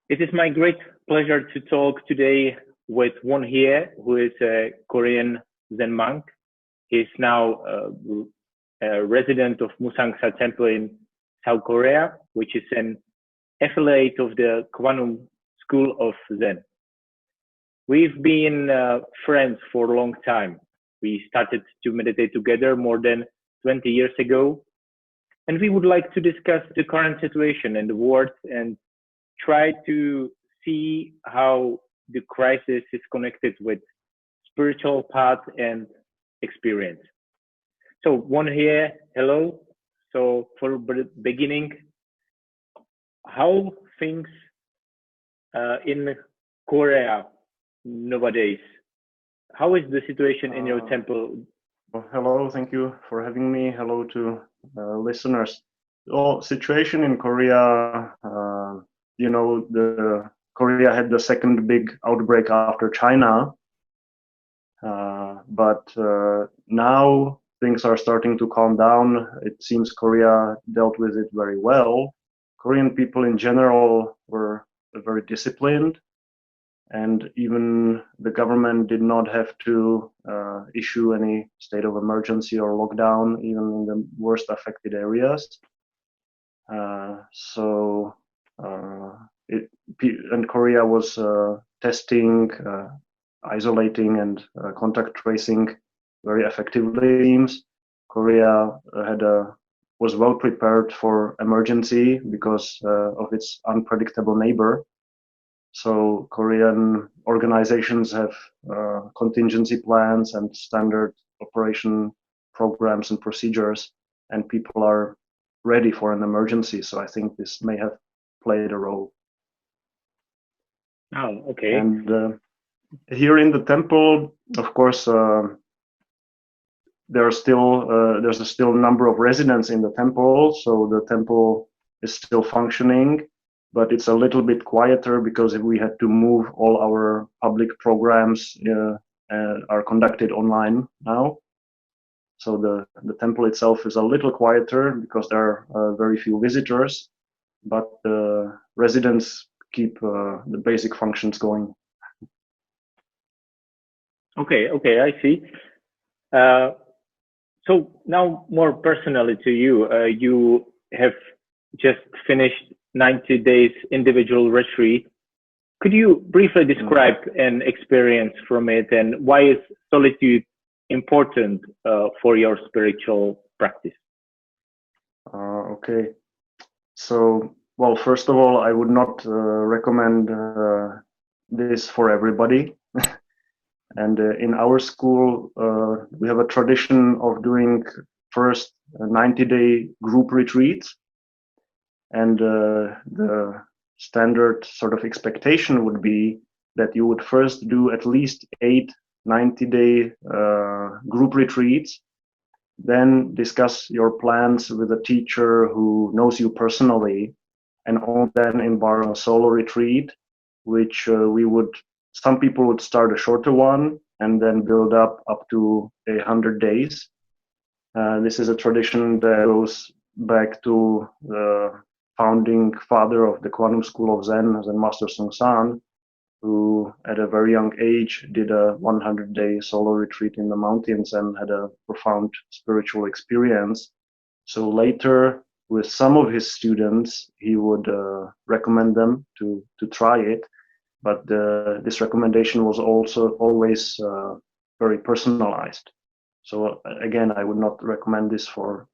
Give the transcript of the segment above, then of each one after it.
It is my great pleasure to talk today with Won Hye, who is a Korean Zen monk. He's now a resident of Musagsa Temple in South Korea, which is an affiliate of the Kwan Um School of Zen. We've been friends for a long time. We started to meditate together more than 20 years ago, and we would like to discuss the current situation in the world and try to see how the crisis is connected with spiritual path and experience. So one here, hello. So for beginning, how things in Korea nowadays? How is the situation in your temple? Well, hello, thank you for having me. Hello to listeners. Well, situation in Korea, Korea had the second big outbreak after China, but now things are starting to calm down. It seems Korea dealt with it very well. Korean people in general were very disciplined, and even the government did not have to issue any state of emergency or lockdown, even in the worst affected areas. And Korea was testing, isolating, and contact tracing very effectively. Teams. Korea was well prepared for emergency because of its unpredictable neighbor. So Korean organizations have contingency plans and standard operation programs and procedures, and people are ready for an emergency. So I think this may have played a role. Oh, okay. And here in the temple, of course, there's a still number of residents in the temple, so the temple is still functioning, but it's a little bit quieter because we had to move all our public programs are conducted online now. So the temple itself is a little quieter because there are very few visitors, but the residents keep the basic functions going. Okay, I see. So now more personally to you, you have just finished 90 days individual retreat. Could you briefly describe an experience from it, and why is solitude important for your spiritual practice? Okay. So, well, first of all, I would not recommend this for everybody. And in our school, we have a tradition of doing first 90-day group retreats. And the standard sort of expectation would be that you would first do at least 8 90-day group retreats, then discuss your plans with a teacher who knows you personally, and then embark on a solo retreat, which some people would start a shorter one and then build up to 100 days. This is a tradition that goes back to the founding father of the Kwan Um School of Zen, Zen Master Seung Sahn, who at a very young age did a 100-day solo retreat in the mountains and had a profound spiritual experience. So later, with some of his students, he would recommend them to try it. But this recommendation was also always very personalized. So again, I would not recommend this for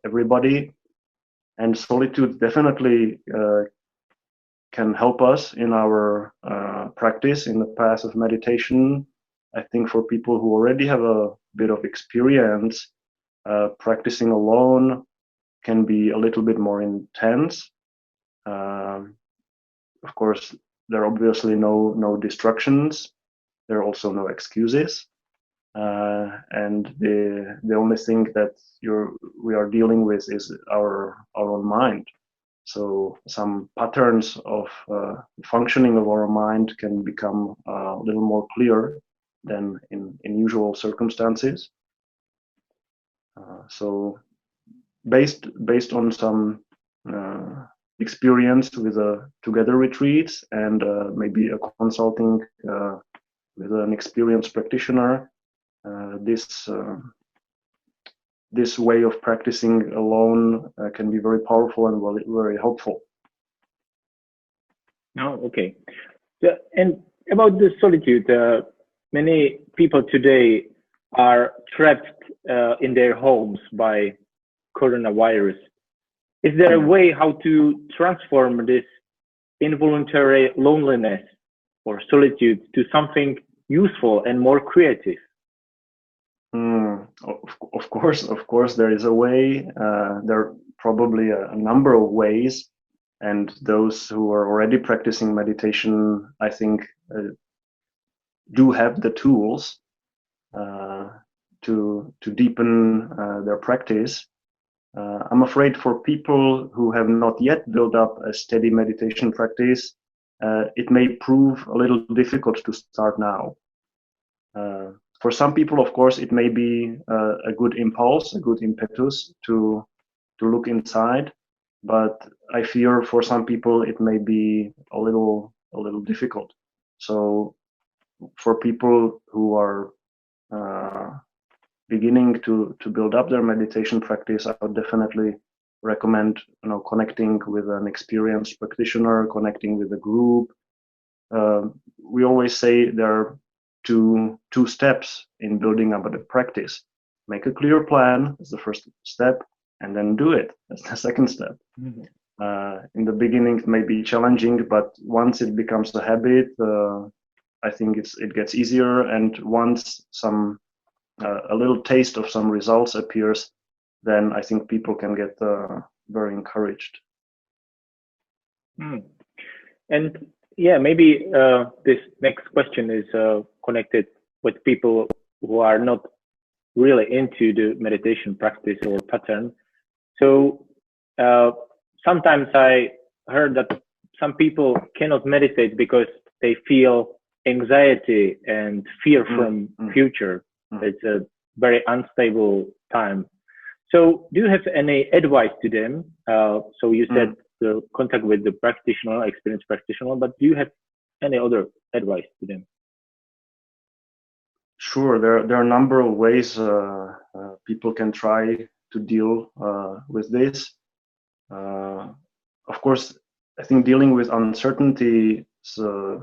everybody. And solitude definitely can help us in our practice in the path of meditation. I think for people who already have a bit of experience, practicing alone can be a little bit more intense. Of course, there are obviously no distractions. There are also no excuses. And the only thing that we are dealing with is our own mind. So some patterns of functioning of our mind can become a little more clear than in usual circumstances. So based on some experience with together retreats and maybe a consulting with an experienced practitioner. This way of practicing alone can be very powerful and very helpful. Oh, okay. And about the solitude, many people today are trapped in their homes by coronavirus. Is there a way how to transform this involuntary loneliness or solitude to something useful and more creative? Of course, there is a way. There are probably a number of ways, and those who are already practicing meditation, I think, do have the tools to deepen their practice. I'm afraid for people who have not yet built up a steady meditation practice, it may prove a little difficult to start now. For some people, of course, it may be a good impulse, a good impetus to look inside, but I fear for some people it may be a little difficult. So for people who are beginning to build up their meditation practice, I would definitely recommend connecting with an experienced practitioner, connecting with a group. We always say there are two steps in building up a practice. Make a clear plan is the first step, and then do it. That's the second step. Mm-hmm. In the beginning, it may be challenging, but once it becomes a habit, I think it gets easier. And once a little taste of some results appears, then I think people can get very encouraged. And yeah, maybe this next question is connected with people who are not really into the meditation practice or pattern. So sometimes I heard that some people cannot meditate because they feel anxiety and fear from future. It's a very unstable time. So do you have any advice to them? So you said the contact with the practitioner, experienced practitioner, but do you have any other advice to them? Sure, there are a number of ways people can try to deal with this. Of course, I think dealing with uncertainty is a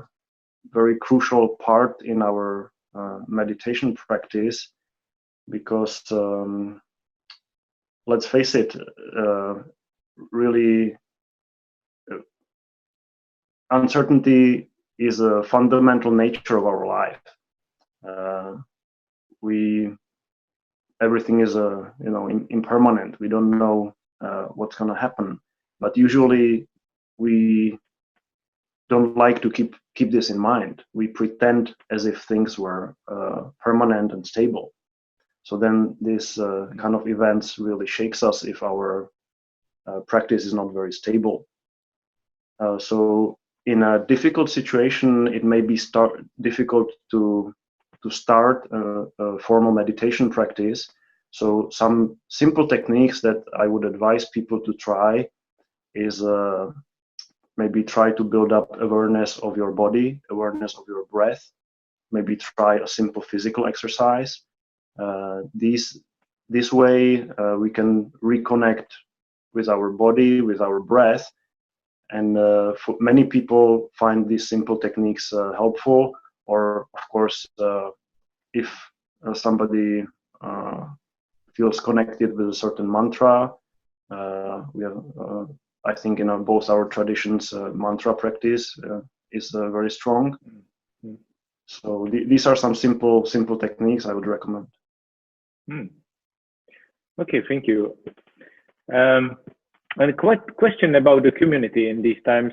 very crucial part in our meditation practice, because let's face it, really uncertainty is a fundamental nature of our life. Everything is impermanent. We don't know what's going to happen, but usually we don't like to keep this in mind. We pretend as if things were permanent and stable. So then this kind of events really shakes us if our practice is not very stable. So in a difficult situation, it may be difficult to start a formal meditation practice. So some simple techniques that I would advise people to try is maybe try to build up awareness of your body, awareness of your breath. Maybe try a simple physical exercise. This way we can reconnect with our body, with our breath. And for many people find these simple techniques helpful. Or of course, if somebody feels connected with a certain mantra, we have, I think, in both our traditions, mantra practice is very strong. Mm-hmm. So these are some simple techniques I would recommend. Okay, thank you. And a question about the community in these times.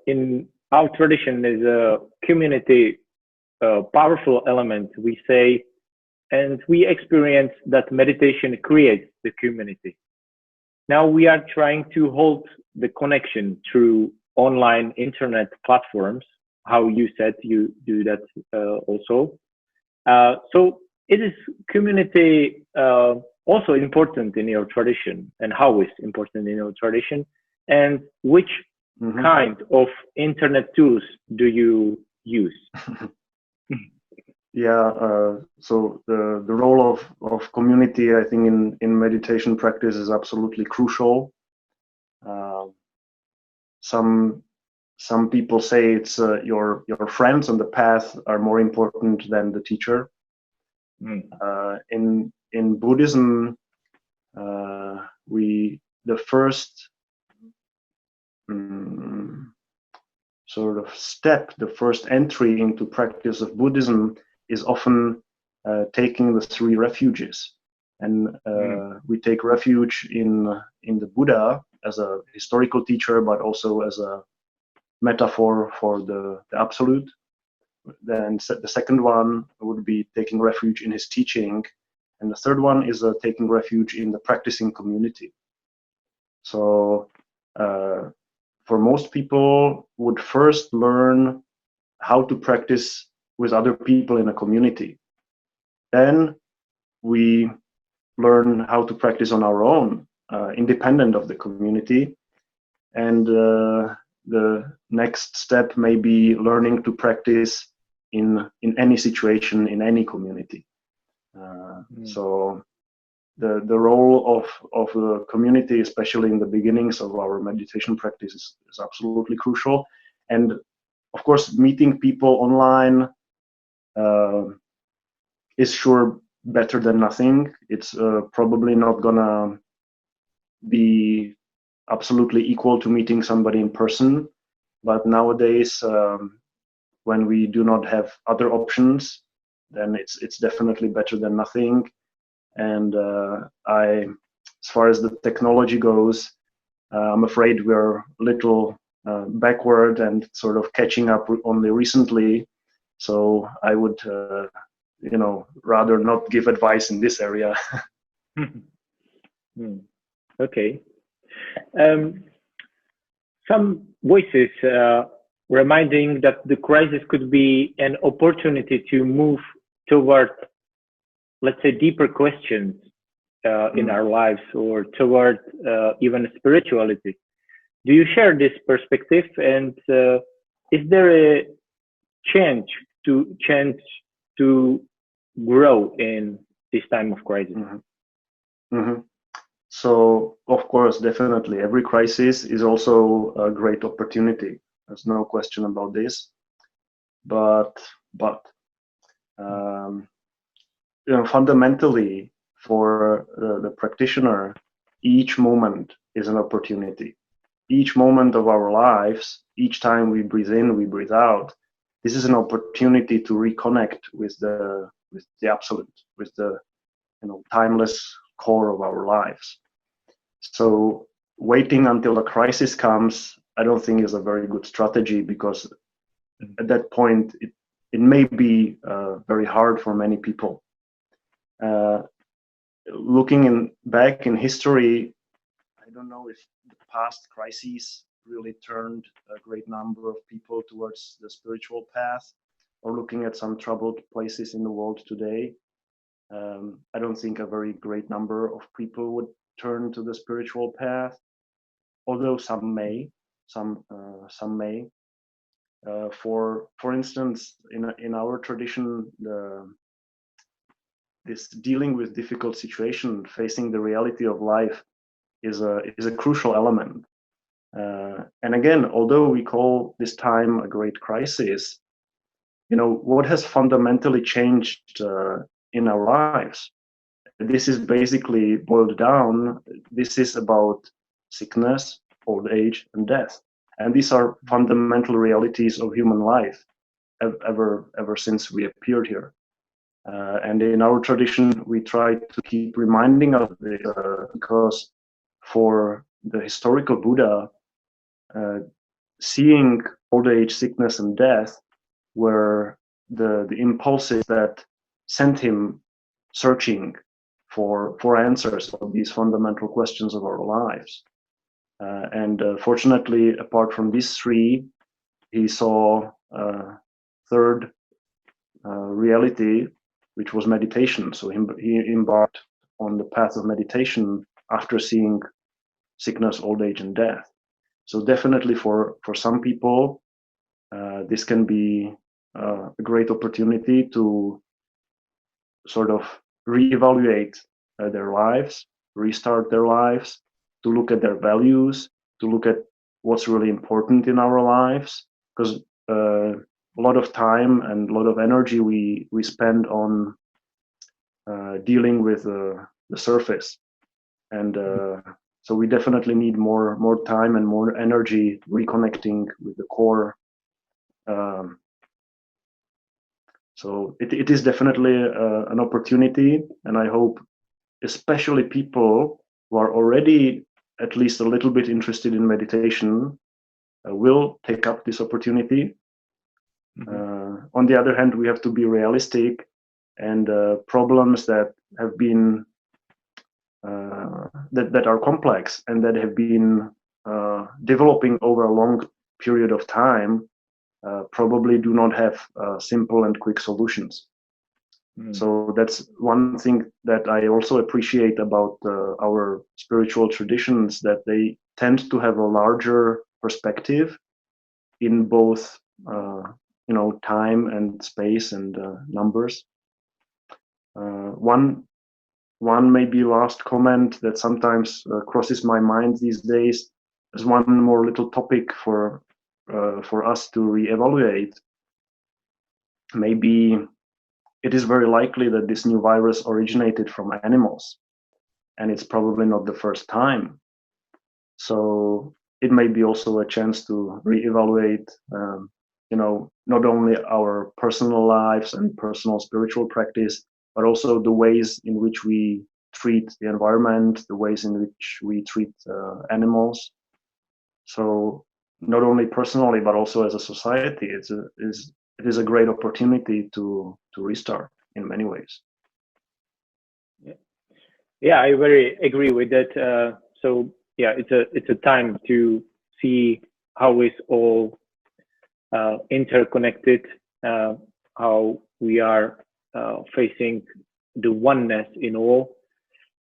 In our tradition, is a community powerful element, we say, and we experience that meditation creates the community. Now we are trying to hold the connection through online internet platforms, how you said you do that also. So it is community also important in your tradition, and how is important in your tradition? And which Mhm. kind of internet tools do you use? Yeah, so the role of community, I think, in meditation practice is absolutely crucial. Uh, some people say it's your friends on the path are more important than the teacher. In Buddhism, the first sort of step, the first entry into practice of Buddhism is often taking the three refuges, and we take refuge in the Buddha as a historical teacher, but also as a metaphor for the absolute. Then the second one would be taking refuge in his teaching, and the third one is taking refuge in the practicing community. So for most people would first learn how to practice with other people in a community. Then we learn how to practice on our own, independent of the community. And the next step may be learning to practice in any situation, in any community. So the role of the community, especially in the beginnings of our meditation practice, is absolutely crucial. And of course, meeting people online is sure better than nothing. It's probably not gonna be absolutely equal to meeting somebody in person, but nowadays, when we do not have other options, then it's definitely better than nothing. And as far as the technology goes, I'm afraid we're a little backward and sort of catching up only recently. So I would, rather not give advice in this area. Okay. Some voices reminding that the crisis could be an opportunity to move toward, let's say, deeper questions in our lives, or toward even spirituality. Do you share this perspective? And is there a chance to grow in this time of crisis? So, of course, definitely, every crisis is also a great opportunity. There's no question about this. But fundamentally, for the practitioner, each moment is an opportunity. Each moment of our lives, each time we breathe in, we breathe out, this is an opportunity to reconnect with the absolute, with the timeless core of our lives. So waiting until the crisis comes, I don't think is a very good strategy, because at that point it may be very hard for many people. Looking back in history, I don't know if the past crises really turned a great number of people towards the spiritual path, or looking at some troubled places in the world today, I don't think a very great number of people would turn to the spiritual path, although some may. For instance, in our tradition, this dealing with difficult situation, facing the reality of life, is a crucial element. And again, although we call this time a great crisis, what has fundamentally changed in our lives? This is basically boiled down. This is about sickness, old age, and death, and these are fundamental realities of human life ever since we appeared here. And in our tradition, we try to keep reminding of it, because for the historical Buddha, seeing old age, sickness, and death were the impulses that sent him searching for answers of these fundamental questions of our lives. And fortunately, apart from these three, he saw a third reality, which was meditation. So he embarked on the path of meditation after seeing sickness, old age, and death. So definitely for some people, this can be a great opportunity to sort of reevaluate their lives, restart their lives, to look at their values, to look at what's really important in our lives, because a lot of time and a lot of energy we spend on dealing with the surface, and so we definitely need more time and more energy reconnecting with the core. So it is definitely an opportunity, and I hope especially people who are already at least a little bit interested in meditation will take up this opportunity. On the other hand, we have to be realistic, and problems that have been that are complex and that have been developing over a long period of time probably do not have simple and quick solutions. So that's one thing that I also appreciate about our spiritual traditions, that they tend to have a larger perspective in both time and space and numbers. One maybe last comment that sometimes crosses my mind these days is one more little topic for us to reevaluate. Maybe it is very likely that this new virus originated from animals, and it's probably not the first time. So it may be also a chance to reevaluate, not only our personal lives and personal spiritual practice, but also the ways in which we treat the environment, the ways in which we treat animals. So not only personally, but also as a society, it is a great opportunity to restart in many ways. Yeah, I very agree with that. So yeah, it's a time to see how it's all interconnected, how we are facing the oneness in all.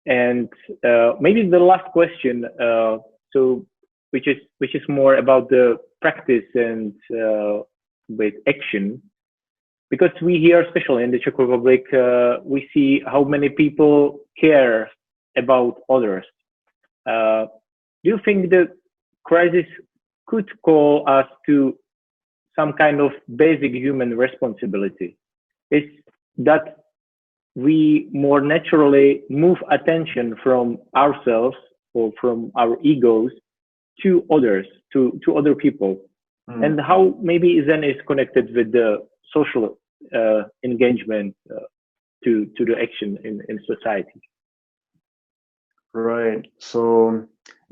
And maybe the last question, so which is more about the practice and with action, because we here, especially in the Czech Republic, we see how many people care about others. Do you think the crisis could call us to some kind of basic human responsibility? Is that we more naturally move attention from ourselves or from our egos to others, to other people, and how maybe then is connected with the social engagement to the action in society. Right. So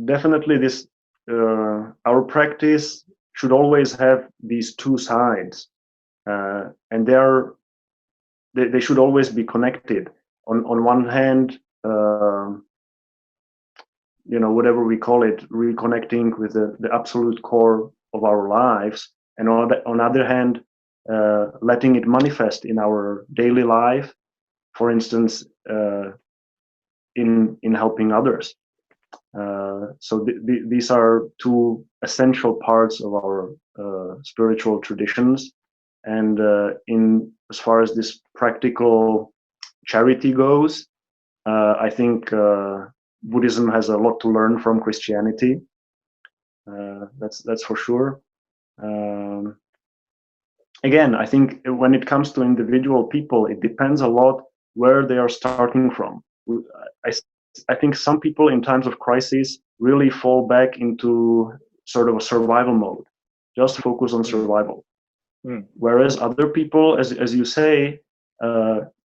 definitely this our practice should always have these two sides, and they should always be connected. On one hand, whatever we call it, reconnecting with the absolute core of our lives, and on the other hand, letting it manifest in our daily life, for instance, in helping others. So these are two essential parts of our spiritual traditions, and in as far as this practical charity goes, I think Buddhism has a lot to learn from Christianity. That's for sure. Again, I think when it comes to individual people, it depends a lot where they are starting from. I think some people in times of crisis really fall back into sort of a survival mode, just focus on survival. Whereas other people, as you say,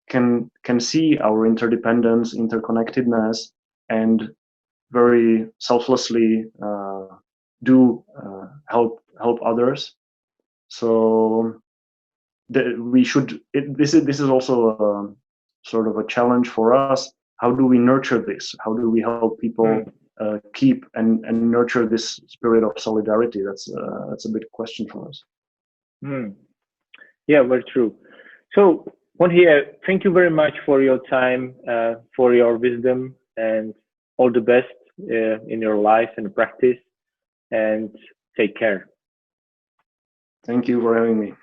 can see our interdependence, interconnectedness, and very selflessly do help others. So we should. This is also sort of a challenge for us. How do we nurture this? How do we help people keep and nurture this spirit of solidarity? That's a big question for us. Yeah, very true. So, Won Hye, thank you very much for your time, for your wisdom, and all the best in your life and practice. and take care. Thank you for having me.